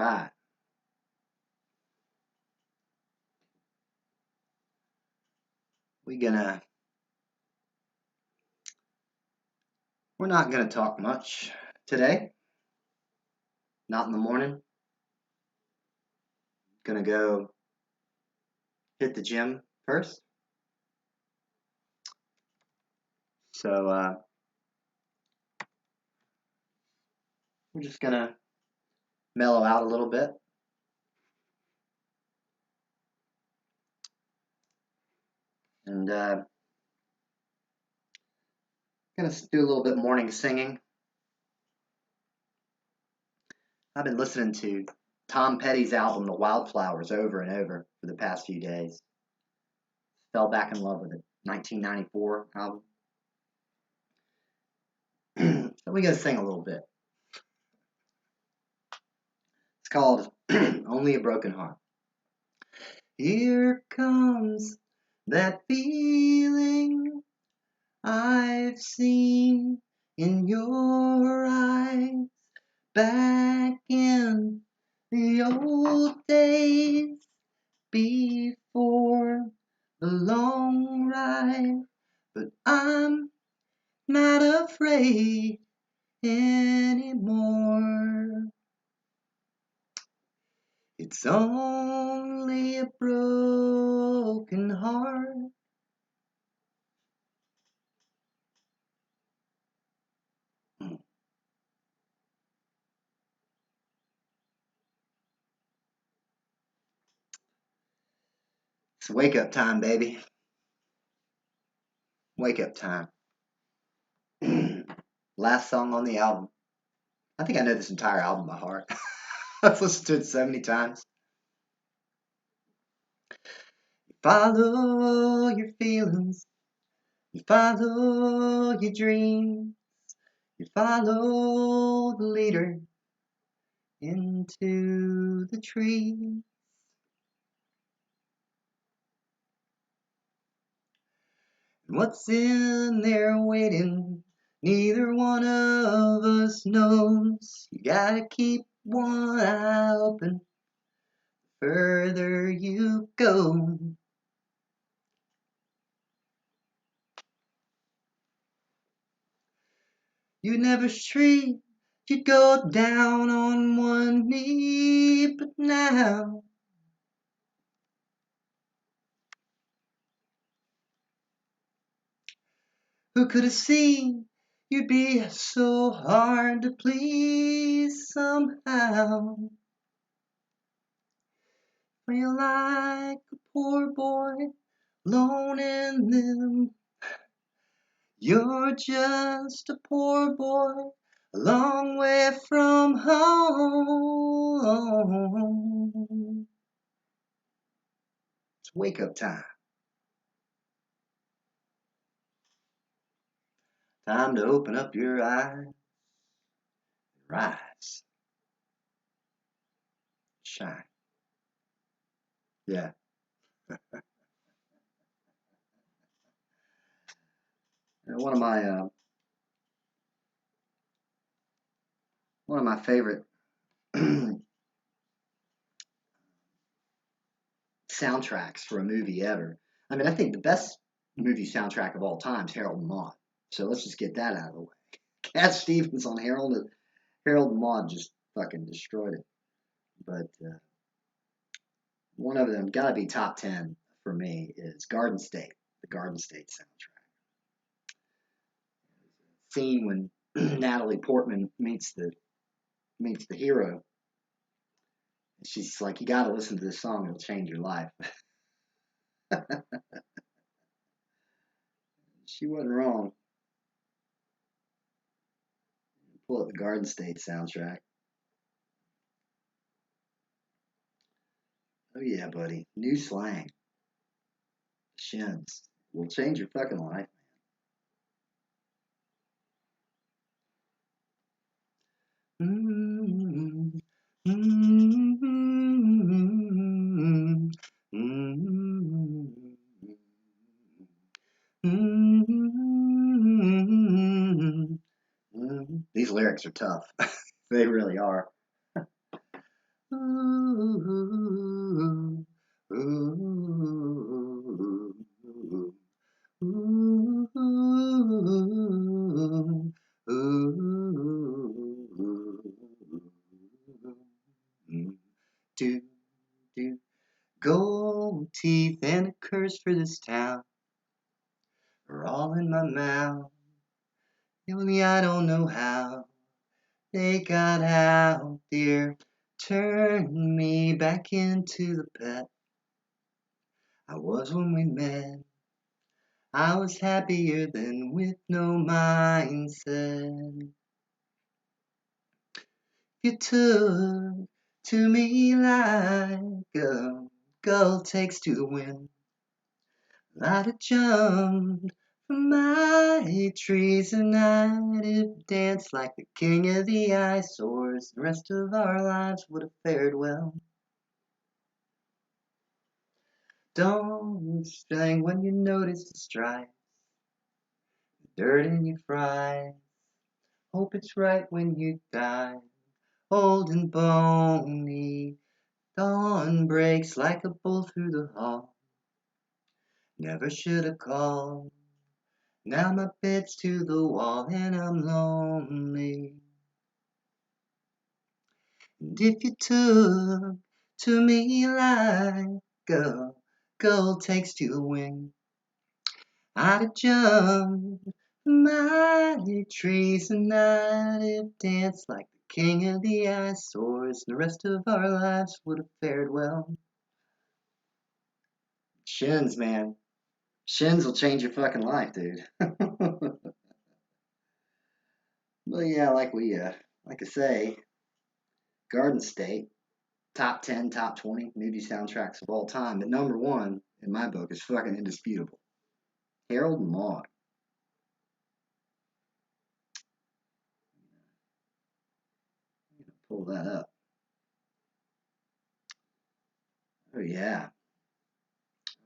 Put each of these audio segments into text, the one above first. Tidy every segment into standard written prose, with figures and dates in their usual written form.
right. We're not gonna talk much today. Not in the morning. Gonna go hit the gym first. So we're just gonna mellow out a little bit and gonna do a little bit morning singing. I've been listening to Tom Petty's album, The Wildflowers, over and over for the past few days. Fell back in love with it. 1994 album. So we gotta sing a little bit. It's called Only a Broken Heart. Here comes that feeling I've seen in your eyes back in the old days before the long ride. But I'm not afraid anymore. It's only a broken heart. It's wake up time, baby. Wake up time. Last song on the album. I think I know this entire album by heart. I've listened to it so many times. You follow your feelings. You follow your dreams. You follow the leader into the tree. What's in there waiting? Neither one of us knows. You gotta keep one eye open. Further you go. You never street, you'd go down on one knee, but now who could have seen you'd be so hard to please somehow? Feel like a poor boy, alone in them. You're just a poor boy, a long way from home. It's wake up time. Time to open up your eyes, rise, shine. Yeah. One of my favorite soundtracks for a movie ever. I mean, I think the best movie soundtrack of all time is Harold and Maude. So let's just get that out of the way. Cat Stevens on Harold and Maude just fucking destroyed it. But one of them got to be top 10 for me is Garden State, the Garden State soundtrack. Scene when Natalie Portman meets the hero. She's like, you got to listen to this song; it'll change your life. She wasn't wrong. Pull up the Garden State soundtrack. Oh yeah, buddy. New slang. Shins. Will change your fucking life. Mm-hmm. Mm-hmm. Mm-hmm. Mm-hmm. These lyrics are tough. They really are. do, do. Gold teeth and a curse for this town are all in my mouth. Only I don't know how they got out there. Turn me back into the pet I was when we met. I was happier than with no mindset. You took to me like a gull takes to the wind. I'd have jumped from my trees and I'd have danced like the king of the eyesores. The rest of our lives would have fared well. Don't sing when you notice the stripe, the dirt in your fries. Hope it's right when you die, old and bony. Dawn breaks like a bull through the hall. Never should have called. Now my bed's to the wall and I'm lonely. And if you took to me like a gull takes to the wind, I'd have jumped my trees and I'd have danced like the king of the eyesores. And the rest of our lives would have fared well. Shins, man. Shins will change your fucking life, dude. But yeah, like I say, Garden State, top 10, top 20 movie soundtracks of all time. But number one, in my book, is fucking indisputable. Harold and Maude. I'm gonna pull that up. Oh yeah.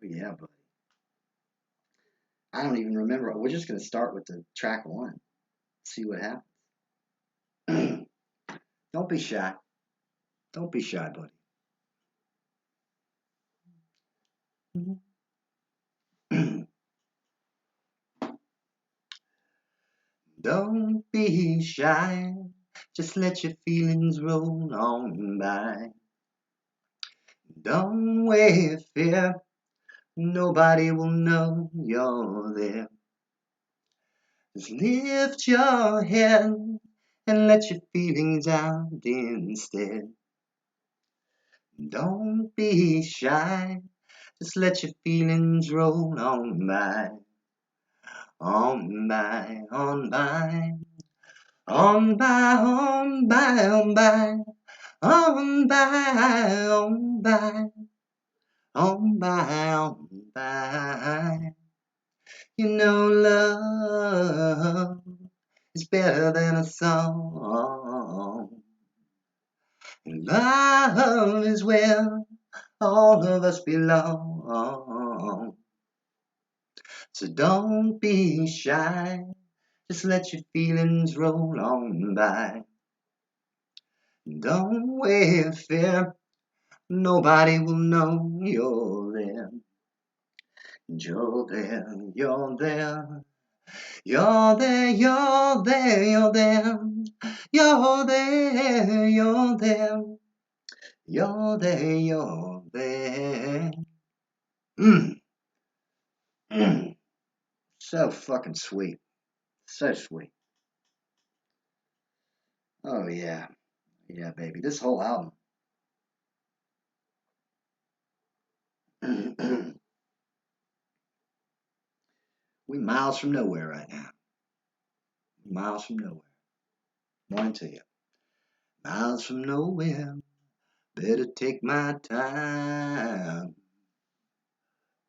Oh yeah, buddy. I don't even remember. We're just gonna start with the track one. See what happens. Don't be shy. Don't be shy, buddy. Don't be shy. Just let your feelings roll on by. Don't wait fear. Nobody will know you're there. Just lift your head and let your feelings out instead. Don't be shy. Just let your feelings roll on by. On by, on by. On by, on by, on by. On by, on by. On by, on by. You know love is better than a song. And love is where all of us belong. So don't be shy. Just let your feelings roll on by. Don't wait fear. Nobody will know you're there. You're there, you're there. You're there, you're there, you're there. You're there, you're there. You're there, you're there. Mm, mm. So fucking sweet. So sweet. Oh yeah. Yeah, baby. This whole album. We miles from nowhere right now. Miles from nowhere. Morning to you. Miles from nowhere. Better take my time.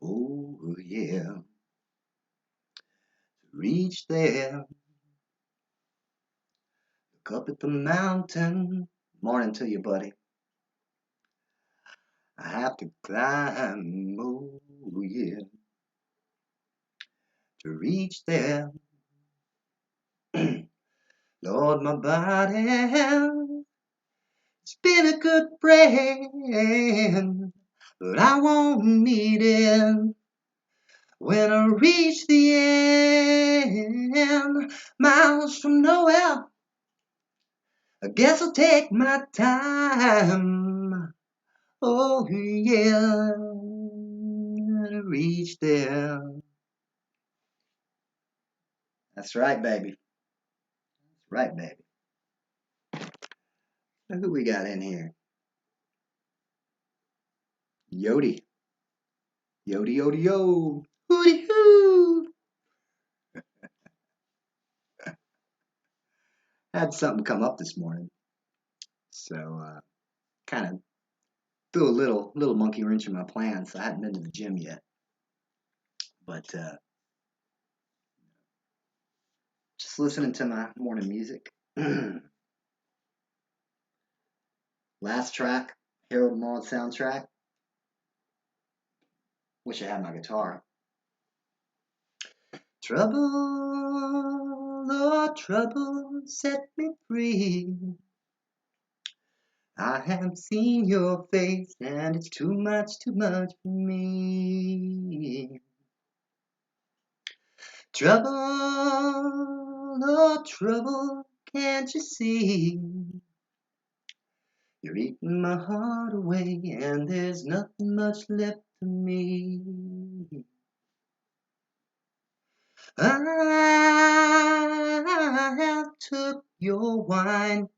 Oh yeah. Reach there. Look up at the mountain. Morning to you, buddy. I have to climb. Oh yeah. To reach there. Lord, my body, it's been a good friend, but I won't need it when I reach the end. Miles from nowhere, I guess I'll take my time. Oh yeah, reach there. That's right, baby. That's right, baby. Now, who we got in here? Yodi. Yodi, Yodi, yo. Hooty hoo. Had something come up this morning. So, kind of threw a little monkey wrench in my plans. I hadn't been to the gym yet. But just listening to my morning music. Last track, Harold Maude soundtrack. Wish I had my guitar. Trouble, Lord, trouble, set me free. I have seen your face, and it's too much for me. Trouble, Lord, trouble, can't you see? You're eating my heart away, and there's nothing much left to me. I have took your wine,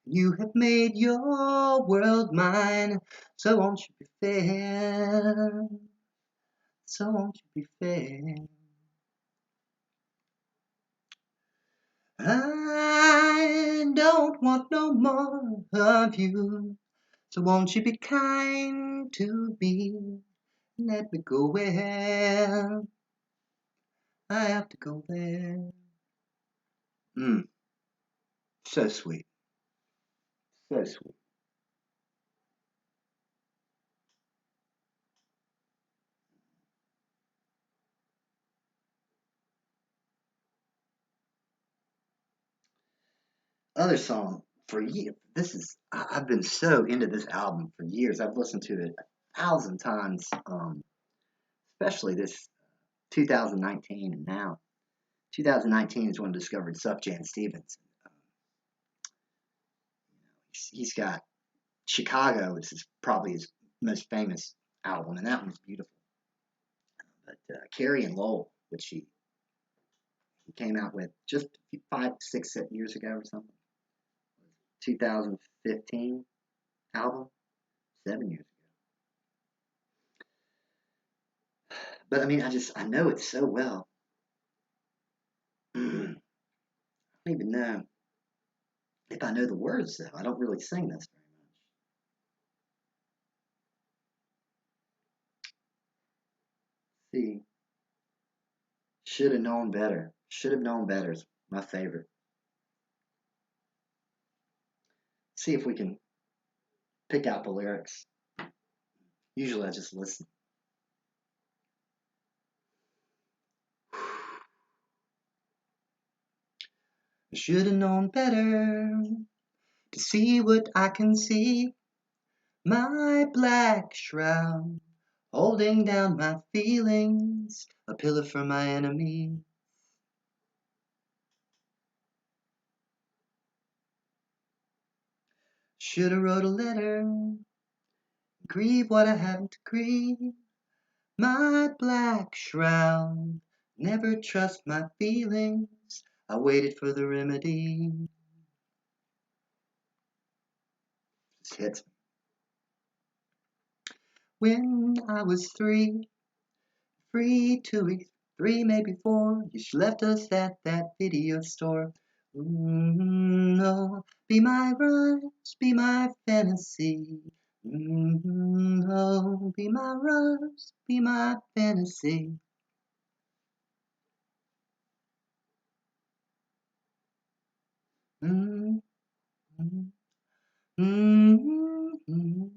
you have made your world mine, so won't you be fair, so won't you be fair. I don't want no more of you, so won't you be kind to me, let me go where I have to go there. So sweet, so sweet. Other song for years. I've been so into this album for years. I've listened to it 1,000 times, especially this 2019 and now. 2019 is when I discovered Sufjan Stevens. Um, he's got Chicago, which is probably his most famous album, and that one's beautiful. But Carrie and Lowell, which he came out with just 5, 6 years ago or something. 2015 album, 7 years ago. But I mean, I know it so well. I don't even know if I know the words though. I don't really sing this very much. See, should have known better. Should have known better is my favorite. See if we can pick out the lyrics. Usually I just listen. Should have known better to see what I can see. My black shroud holding down my feelings, a pillar for my enemy. Should have wrote a letter, grieve what I haven't to grieve. My black shroud, never trust my feelings. I waited for the remedy. This hits me. When I was 3, free 2 weeks, 3 maybe 4, you left us at that video store. No, be my rush, be my fantasy. No, be my rush, be my fantasy. Mm, mm, mm,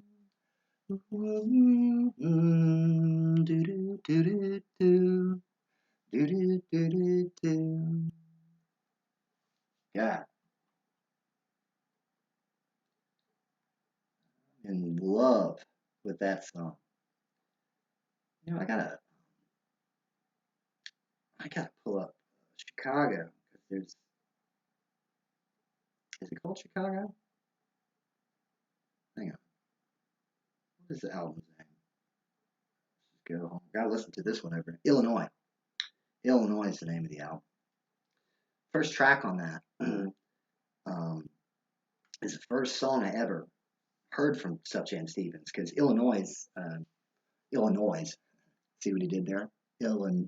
mm, do do do do do do do do do. Yeah, in love with that song. You know, I gotta pull up Chicago. There's Is it called Chicago? Hang on. What is the album's name? Let's go home. Gotta listen to this one over. Illinois. Illinois is the name of the album. First track on that um, is the first song I ever heard from Sufjan Stevens because Illinois. See what he did there? Illinois.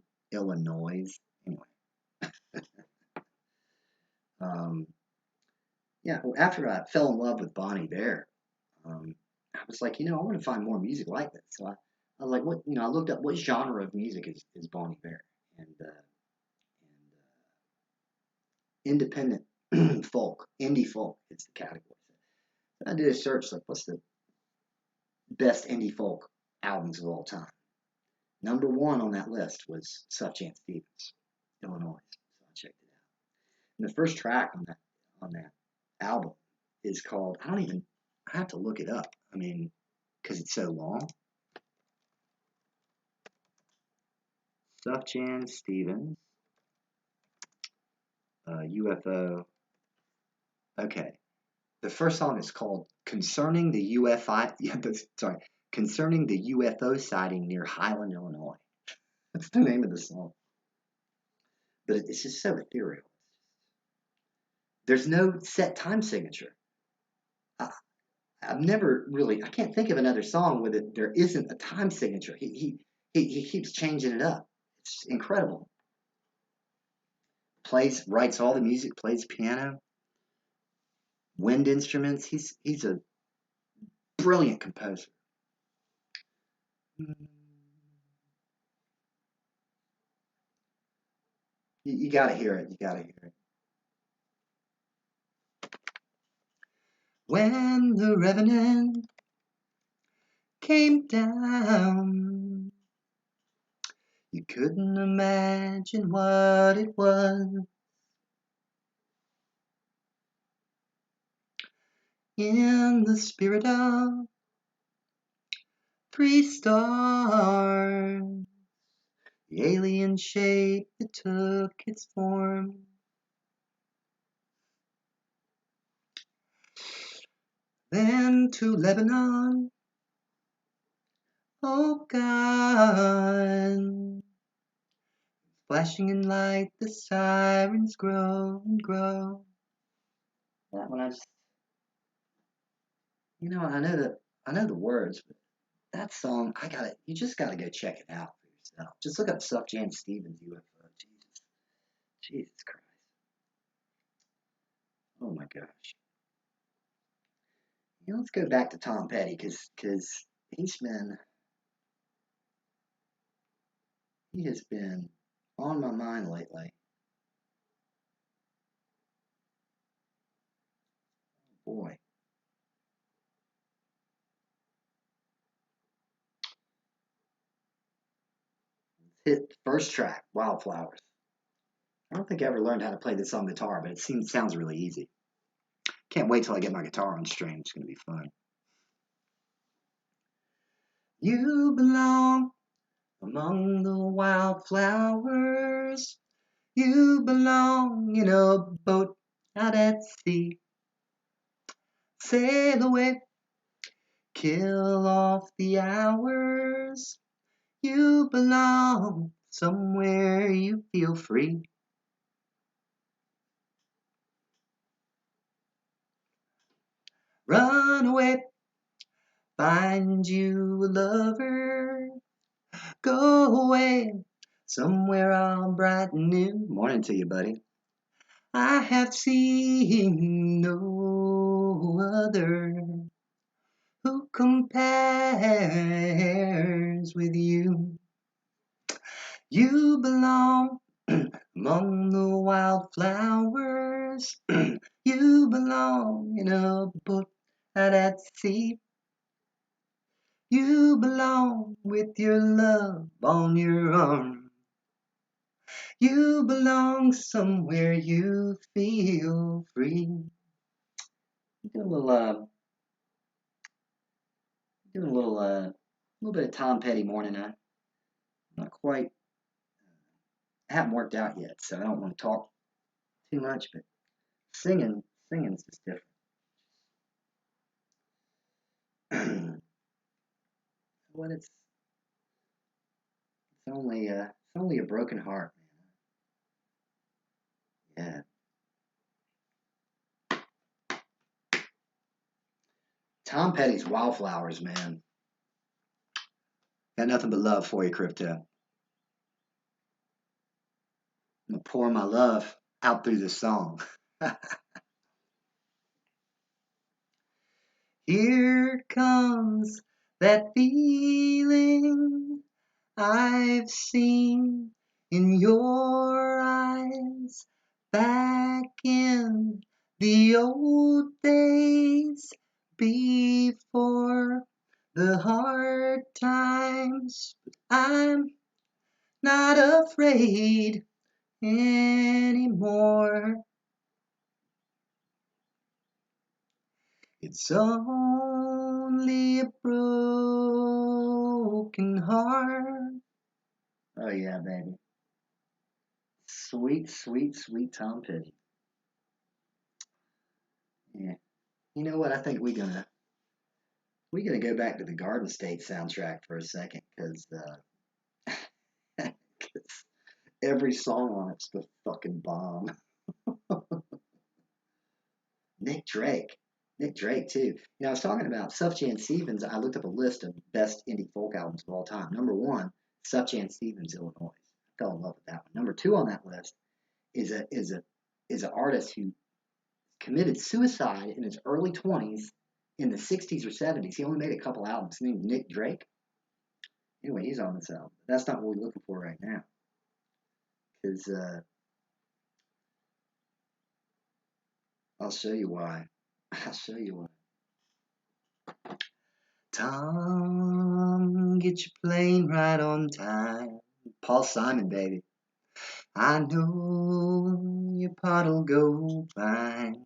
Anyway, um, yeah. Well, after I fell in love with Bon Iver, I was like, I want to find more music like this. So I was like, what? I looked up what genre of music is Bon Iver, and independent folk, indie folk is the category. So I did a search like, what's the best indie folk albums of all time? Number one on that list was Sufjan Stevens, Illinois. So I checked it out. And the first track on that album is called I have to look it up. I mean, because it's so long. Sufjan Stevens, UFO. Okay, the first song is called "Concerning the UFI." Yeah, sorry, concerning the UFO sighting near Highland, Illinois. That's the name of the song. But it's just so ethereal. There's no set time signature. I, I've never really. I can't think of another song with it. There isn't a time signature. He keeps changing it up. It's incredible. Writes all the music, plays piano, wind instruments. He's a brilliant composer. You got to hear it. You got to hear it. When the Revenant came down, you couldn't imagine what it was. In the spirit of 3 stars, the alien shape that took its form. Then to Lebanon, oh God, flashing in light, the sirens grow and grow. That one I just, I know the words, but that song, you just gotta go check it out for yourself. Just look up Sufjan Stevens UFO. Jesus Christ. Oh my gosh. Let's go back to Tom Petty because he has been on my mind lately. Boy. Hit first track, Wildflowers. I don't think I ever learned how to play this on guitar, but sounds really easy. Can't wait till I get my guitar on string. It's going to be fun. You belong among the wildflowers. You belong in a boat out at sea. Sail away, kill off the hours. You belong somewhere you feel free. Run away, find you a lover. Go away, somewhere all bright and new. Morning to you, buddy. I have seen no other who compares with you. You belong among the wildflowers. You belong in a boat out at sea. You belong with your love on your arm. You belong somewhere you feel free. Do a little bit of Tom Petty morning. I'm not quite, I haven't worked out yet, so I don't want to talk too much, but singing's just different. what it's only a broken heart, man. Yeah. Tom Petty's Wildflowers, man. Got nothing but love for you, Crypto. I'm gonna pour my love out through this song. Here comes that feeling I've seen in your eyes back in the old days before the hard times. I'm not afraid anymore. It's only a broken heart. Oh yeah, baby. Sweet, sweet, sweet Tom Petty. Yeah. You know what? I think we're gonna go back to the Garden State soundtrack for a second because 'cause every song on it's the fucking bomb. Nick Drake. Nick Drake too. You know, I was talking about Sufjan Stevens. I looked up a list of best indie folk albums of all time. Number one, Sufjan Stevens, Illinois. I fell in love with that one. Number two on that list is an artist who committed suicide in his early 20s in the 60s or 70s. He only made a couple albums. His name's Nick Drake. Anyway, he's on this album. That's not what we're looking for right now. Because I'll show you why. I'll show you why. Tom, get your plane right on time. Paul Simon, baby. I know your pot'll go fine.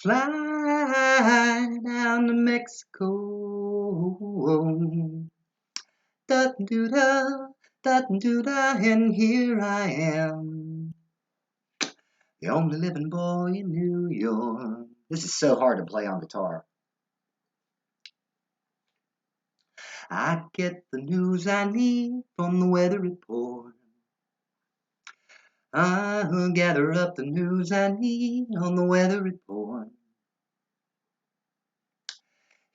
Fly down to Mexico. Da do da, da do da, and here I am, the only living boy in New York. This is so hard to play on guitar. I get the news I need from the weather report. I'll gather up the news I need on the weather report.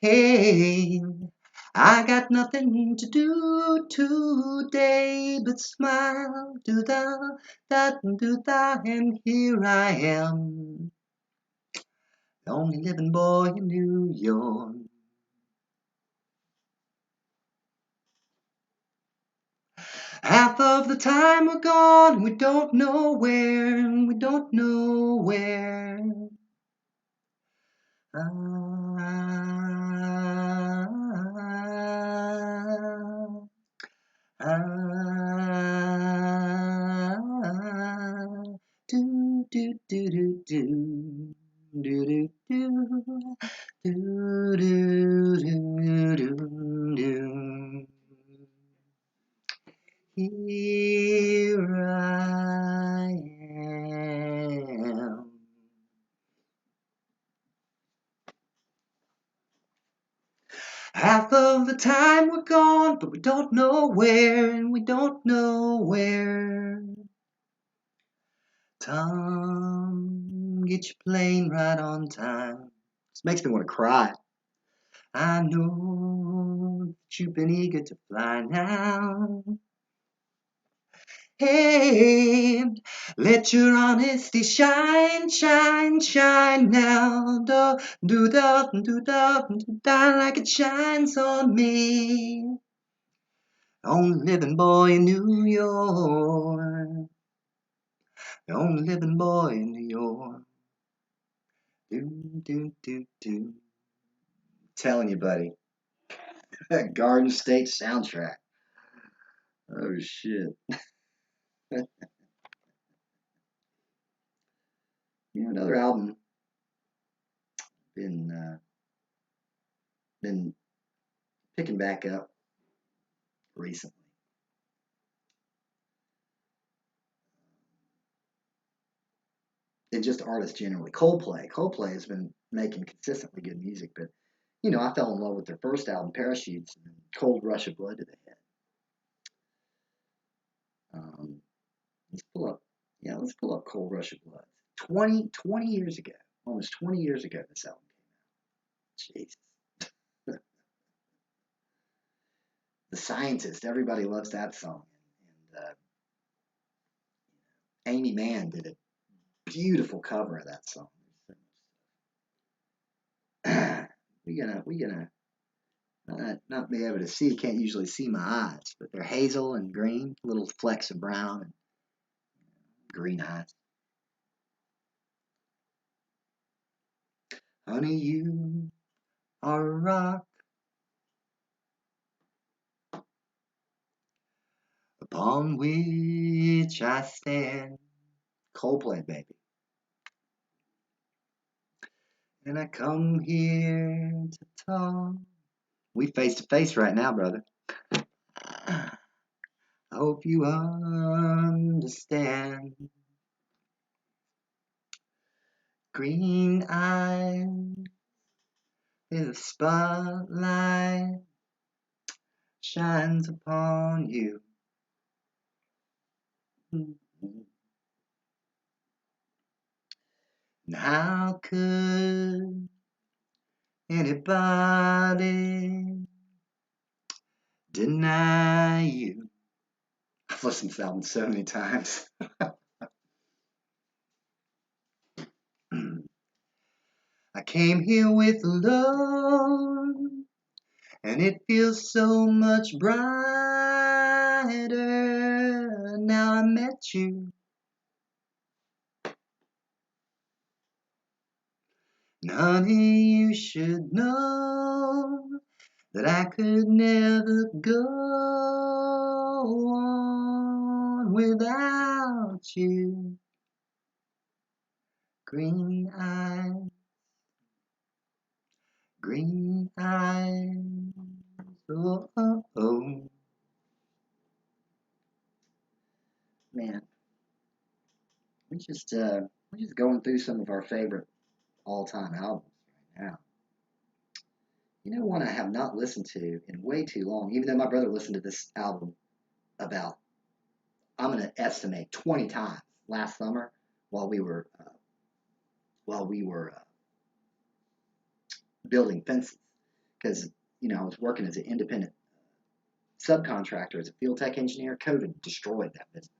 Hey, I got nothing to do today but smile, do da, and here I am, the only living boy in New York. Half of the time we're gone, we don't know where, we don't know where. Do do do do do do do do do do do do. Here I am. Half of the time we're gone, but we don't know where, and we don't know where. Tom, get your plane right on time. This makes me want to cry. I know that you've been eager to fly now. Hey, let your honesty shine, shine, shine now. Do like it shines on me. Only living boy in New York. The only living boy in New York. Do. Telling you, buddy. Garden State soundtrack. Oh shit. You know, another album been picking back up recently. And just artists generally. Coldplay. Coldplay has been making consistently good music, but You know, I fell in love with their first album, Parachutes, and Cold Rush of Blood to the Head. Um, let's pull up, yeah, let's pull up Cold Rush of Blood. 20 years ago, almost 20 years ago, this album came out. Jesus. The Scientist, everybody loves that song. And Amy Mann did a beautiful cover of that song. we gonna not be able to see. Can't usually see my eyes, but they're hazel and green, little flecks of brown and green eyes. Honey, you are a rock upon which I stand. Coldplay, baby. And I come here to talk. We face to face right now, brother. I hope you understand. Green eyes, the spotlight shines upon you. And how could anybody deny you? I've listened to this album so many times. I came here with love, and it feels so much brighter now I met you. And honey, you should know that I could never go on without you. Green eyes, green eyes, oh, oh, oh. Man, we're just going through some of our favorite all-time albums right now. You know, one I have not listened to in way too long, even though my brother listened to this album about, I'm going to estimate 20 times last summer while we were building fences, because you know I was working as an independent subcontractor as a field tech engineer. COVID destroyed that business,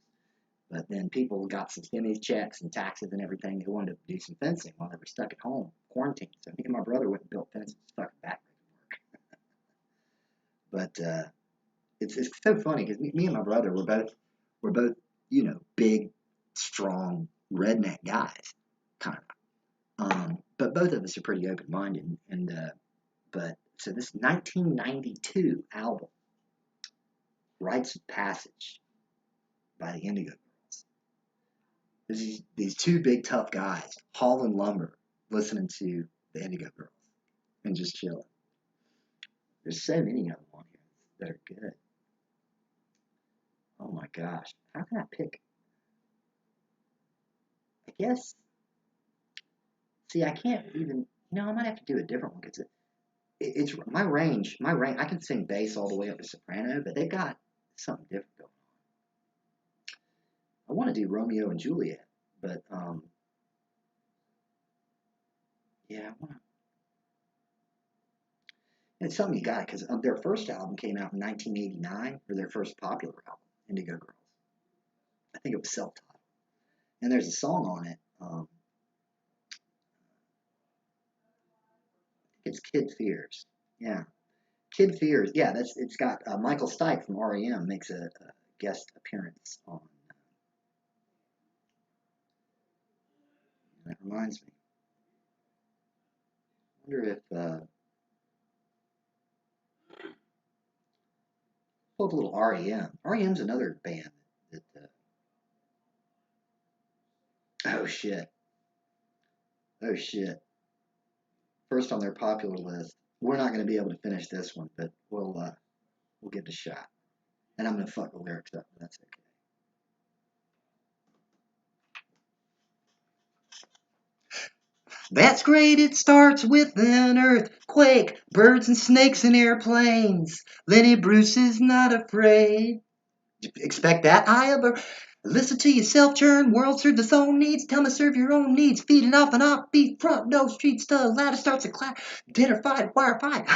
but then people got some stimulus checks and taxes and everything. They wanted to do some fencing while they were stuck at home, quarantined. So me and my brother went and built fences, stuck back. But it's so funny because me and my brother we're both you know big, strong redneck guys, kind of. But both of us are pretty open minded, and but so this 1992 album, Rites of Passage by the Indigo Girls. There's these two big tough guys hauling lumber, listening to the Indigo Girls and just chilling. There's so many of them on here that are good. Oh my gosh, how can I pick? I guess. See, I can't even. You know, I might have to do a different one because it's my range. My range. I can sing bass all the way up to soprano, but they got something different going. I want to do Romeo and Juliet, but yeah, I want to. It's something you got because their first album came out in 1989, or their first popular album, Indigo Girls. I think it was self-titled, and there's a song on it. It's Kid Fears. Yeah, Kid Fears. Yeah, that's it's got Michael Stipe from REM makes a guest appearance on. That reminds me. I wonder if pull up a little REM. REM's another band that. Oh shit! Oh shit! First on their popular list. We're not going to be able to finish this one, but we'll give it a shot. And I'm going to fuck the lyrics up, but that's okay. That's great, it starts with an earthquake, birds and snakes and airplanes. Lenny Bruce is not afraid. Expect that high of a listen to yourself churn, world serve its own needs, tell me serve your own needs, feeding off an offbeat front, no street stuff, ladder starts a clap, dinner fight, wire fight,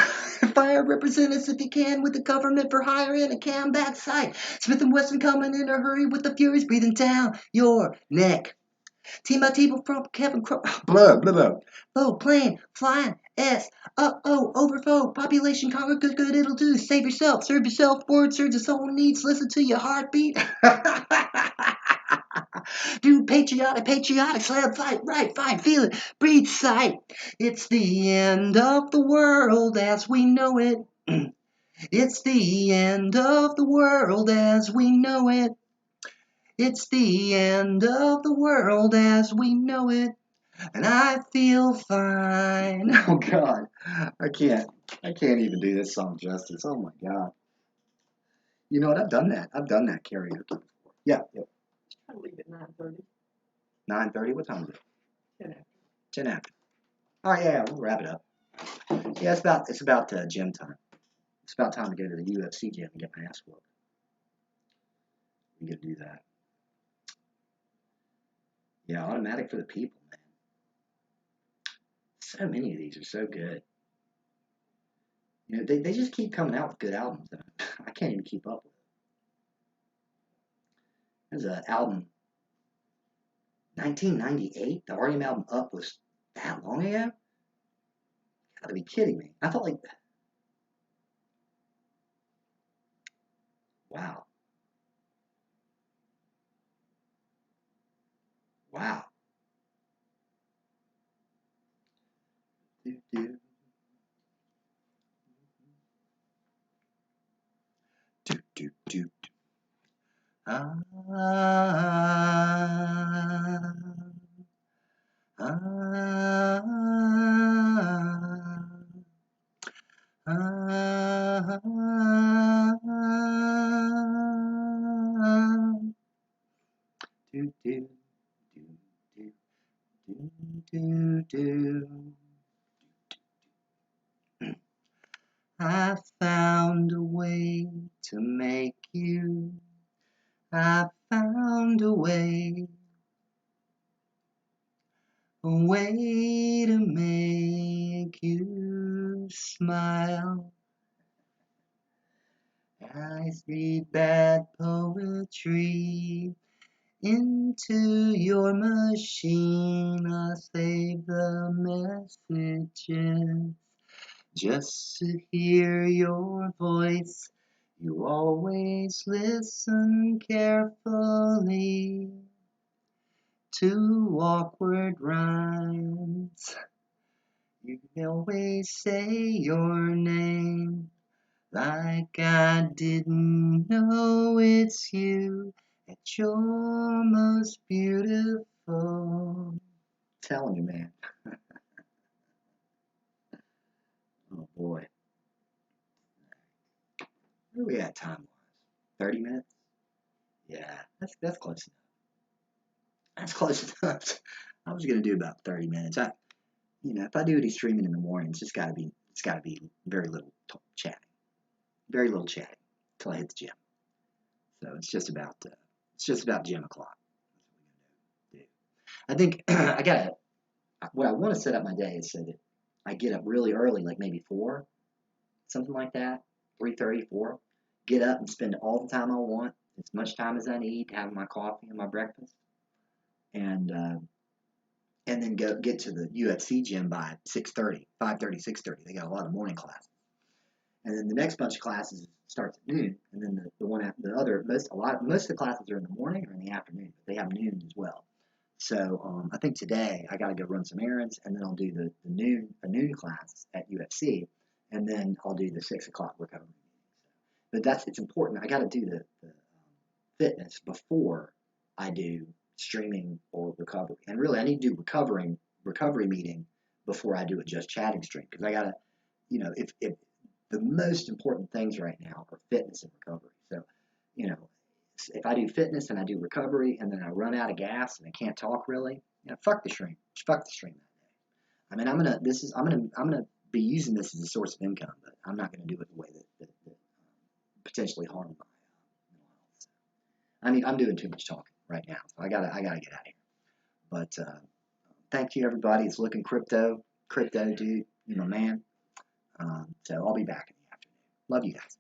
fire represent us if you can with the government for hire in a combat site, Smith and Wesson coming in a hurry with the furies breathing down your neck. Team by team from Kevin Crow. Blah, blah, blah. Foe, plane, flying, S. Uh-oh, overfoe. Population conquer, good, good, it'll do. Save yourself, serve yourself, word serves its own needs. Listen to your heartbeat. Do patriotic, patriotic, slam, fight, right, fine, feel it, breathe, sight. It's the end of the world as we know it. It's the end of the world as we know it. It's the end of the world as we know it, and I feel fine. Oh God, I can't. I can't even do this song justice. Oh my God. You know what? I've done that. I've done that karaoke before. Yeah. Yep. I leave at 9:30. 9:30. What time is it? 10 after. 10 after. Oh yeah, we'll wrap it up. Yeah, it's about gym time. It's about time to go to the UFC gym and get my ass whooped. We gotta do that. Yeah, automatic for the people, man. So many of these are so good. You know, they just keep coming out with good albums. I can't even keep up with it. There's an album, 1998. The REM album Up was that long ago? Gotta be kidding me. I felt like, wow, wow. Do, do, do, do, do. Ah, ah, ah, do, do, do, do, do, do, do. I found a way to make you. I found a way to make you smile. I read bad poetry into your machine. I save the messages just to hear your voice. You always listen carefully to awkward rhymes. You always say your name like I didn't know it's you at your most beautiful. Telling you, man. Oh boy. Where are we at time wise? 30 minutes? Yeah, that's close enough. That's close enough. I was gonna do about 30 minutes. If I do any streaming in the morning, it's gotta be very little chatting. Very little chatting till I hit the gym. So it's just about gym o'clock. That's what we're gonna do. I think what I want to set up my day is so that I get up really early, like maybe 4, something like that, 3:30, 4. Get up and spend all the time I want, as much time as I need, having my coffee and my breakfast, and uh, and then go get to the UFC gym by 6:30, 5:30, 6:30. They got a lot of morning classes, and then the next bunch of classes starts at noon, and then the one after the other most of the classes are in the morning or in the afternoon, but they have noon as well. So I think today I got to go run some errands, and then I'll do the noon class at UFC, and then I'll do the 6 o'clock recovery. But it's important. I got to do the fitness before I do streaming or recovery, and really I need to do recovery meeting before I do a just chatting stream because I gotta, if the most important things right now are fitness and recovery. So, you know, if I do fitness and I do recovery and then I run out of gas and I can't talk really, fuck the stream. Fuck the stream that day. I mean, I'm gonna be using this as a source of income, but I'm not gonna do it in a way that potentially harm my mental health. So, I mean, I'm doing too much talking right now, so I gotta get out of here. But thank you, everybody. It's Looking Crypto, dude. You're my man. So I'll be back in the afternoon. Love you guys.